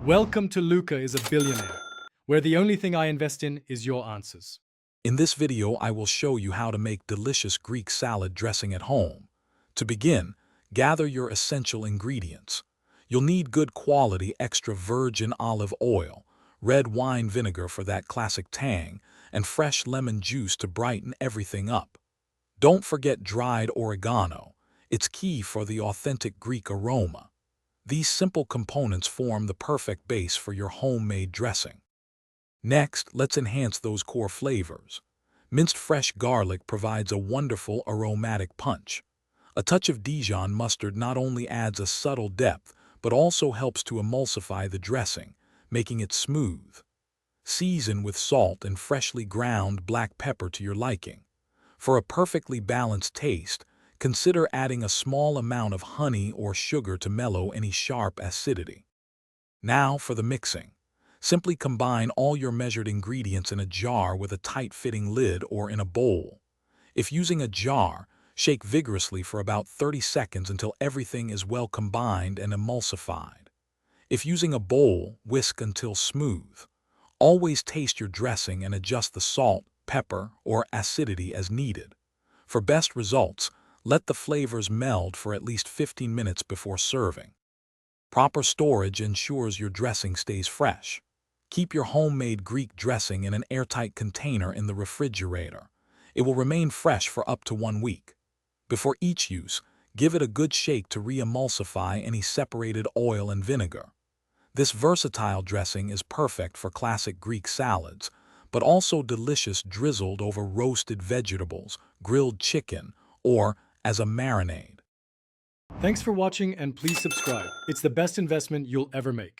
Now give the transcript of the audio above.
Welcome to Luca is a Billionaire, where the only thing I invest in is your answers. In this video, I will show you how to make delicious Greek salad dressing at home. To begin, gather your essential ingredients. You'll need good quality extra virgin olive oil, red wine vinegar for that classic tang, and fresh lemon juice to brighten everything up. Don't forget dried oregano. It's key for the authentic Greek aroma. These simple components form the perfect base for your homemade dressing. Next, let's enhance those core flavors. Minced fresh garlic provides a wonderful aromatic punch. A touch of Dijon mustard not only adds a subtle depth, but also helps to emulsify the dressing, making it smooth. Season with salt and freshly ground black pepper to your liking. For a perfectly balanced taste, consider adding a small amount of honey or sugar to mellow any sharp acidity. Now for the mixing. Simply combine all your measured ingredients in a jar with a tight-fitting lid or in a bowl. If using a jar, shake vigorously for about 30 seconds until everything is well combined and emulsified. If using a bowl, whisk until smooth. Always taste your dressing and adjust the salt, pepper, or acidity as needed. For best results, let the flavors meld for at least 15 minutes before serving. Proper storage ensures your dressing stays fresh. Keep your homemade Greek dressing in an airtight container in the refrigerator. It will remain fresh for up to 1 week. Before each use, give it a good shake to re-emulsify any separated oil and vinegar. This versatile dressing is perfect for classic Greek salads, but also delicious drizzled over roasted vegetables, grilled chicken, or as a marinade. Thanks for watching and please subscribe. It's the best investment you'll ever make.